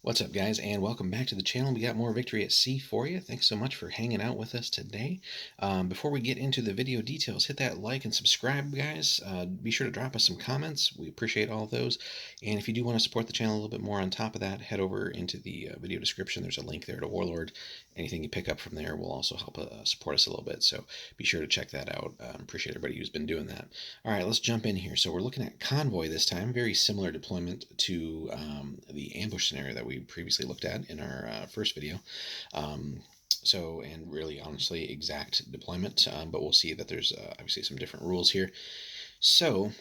What's up, guys, and welcome back to the channel. We got more Victory at Sea for you. Thanks so much for hanging out with us today. Before we get into the video details, hit that like and subscribe, guys. Be sure to drop us some comments. We appreciate all of those. And if you do want to support the channel a little bit more on top of that, head over into the video description. There's a link there to Warlord. Anything you pick up from there will also help support us a little bit, so be sure to check that out. Appreciate everybody who's been doing that. All right, let's jump in here. So we're looking at Convoy this time. Very similar deployment to the ambush scenario that we previously looked at in our first video. And really, honestly, exact deployment, but we'll see that there's obviously some different rules here. So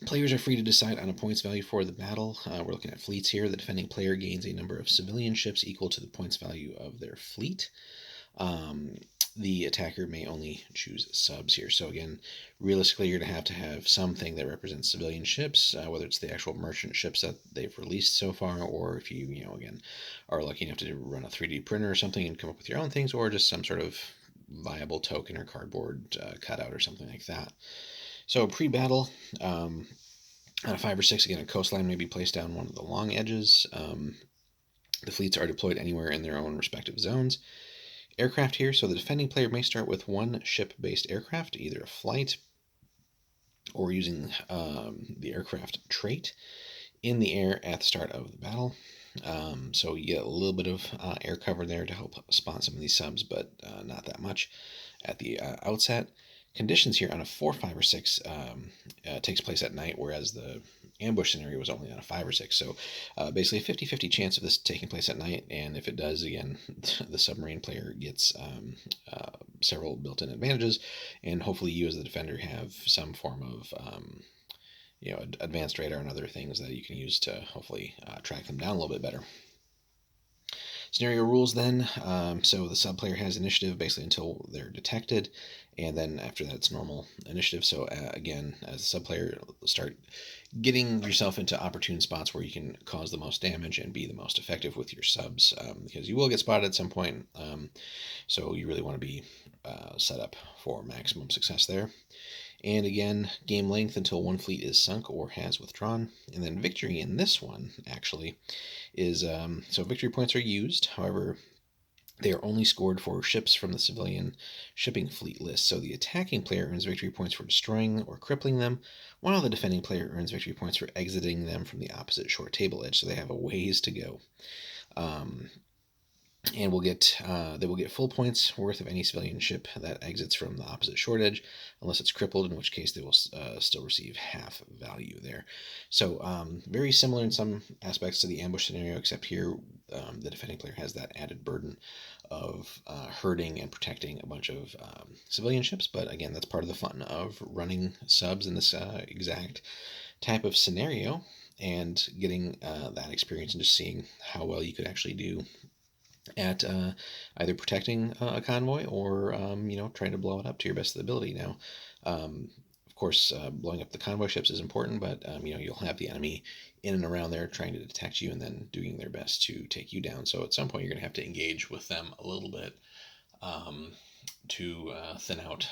players are free to decide on a points value for the battle. We're looking at fleets here. The defending player gains a number of civilian ships equal to the points value of their fleet. The attacker may only choose subs here. So again, realistically, you're going to have something that represents civilian ships, whether it's the actual merchant ships that they've released so far, or if you again, are lucky enough to run a 3D printer or something and come up with your own things, or just some sort of viable token or cardboard cutout or something like that. So pre-battle, on a 5 or 6, again, a coastline may be placed down one of the long edges. The fleets are deployed anywhere in their own respective zones. Aircraft here, so the defending player may start with one ship-based aircraft, either a flight or using the aircraft trait in the air at the start of the battle. So you get a little bit of air cover there to help spawn some of these subs, but not that much at the outset. Conditions here on a 4, 5, or 6 takes place at night, whereas the ambush scenario was only on a 5 or 6. So basically a 50-50 chance of this taking place at night, and if it does, again, the submarine player gets several built-in advantages, and hopefully you as the defender have some form of advanced radar and other things that you can use to hopefully track them down a little bit better. Scenario rules then, so the sub player has initiative basically until they're detected, and then after that it's normal initiative. So again, as a sub player, start getting yourself into opportune spots where you can cause the most damage and be the most effective with your subs, because you will get spotted at some point, so you really want to be set up for maximum success there. And again, game length until one fleet is sunk or has withdrawn. And then victory in this one, actually, is so victory points are used. However, they are only scored for ships from the civilian shipping fleet list. So the attacking player earns victory points for destroying or crippling them, while the defending player earns victory points for exiting them from the opposite short table edge. So they have a ways to go. And they will get full points worth of any civilian ship that exits from the opposite short edge, unless it's crippled, in which case they will still receive half value there. So very similar in some aspects to the ambush scenario, except here the defending player has that added burden of herding and protecting a bunch of civilian ships. But again, that's part of the fun of running subs in this exact type of scenario, and getting that experience and just seeing how well you could actually do at either protecting a convoy or trying to blow it up to your best of the ability. Now, of course, blowing up the convoy ships is important, but you'll have the enemy in and around there trying to detect you and then doing their best to take you down. So at some point, you're going to have to engage with them a little bit to thin out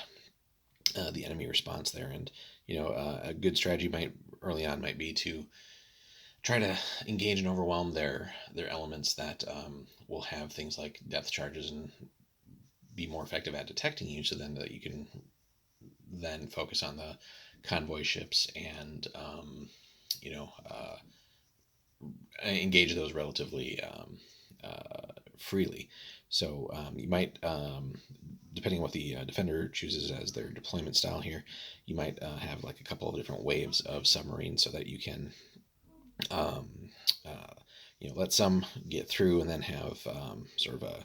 the enemy response there. And a good strategy early on might be to try to engage and overwhelm their elements that will have things like depth charges and be more effective at detecting you, so then that you can then focus on the convoy ships and engage those relatively freely. So you might, depending on what the defender chooses as their deployment style here, you might have like a couple of different waves of submarines so that you can let some get through and then have sort of a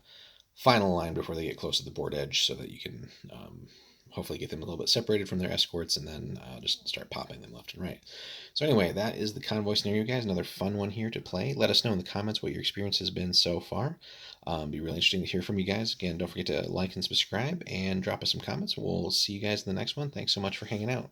final line before they get close to the board edge, so that you can hopefully get them a little bit separated from their escorts and then just start popping them left and right. So anyway, that is the convoy scenario, guys. Another fun one here to play. Let us know in the comments what your experience has been so far. Be really interesting to hear from you guys. Again, don't forget to like and subscribe and drop us some comments. We'll see you guys in the next one. Thanks so much for hanging out.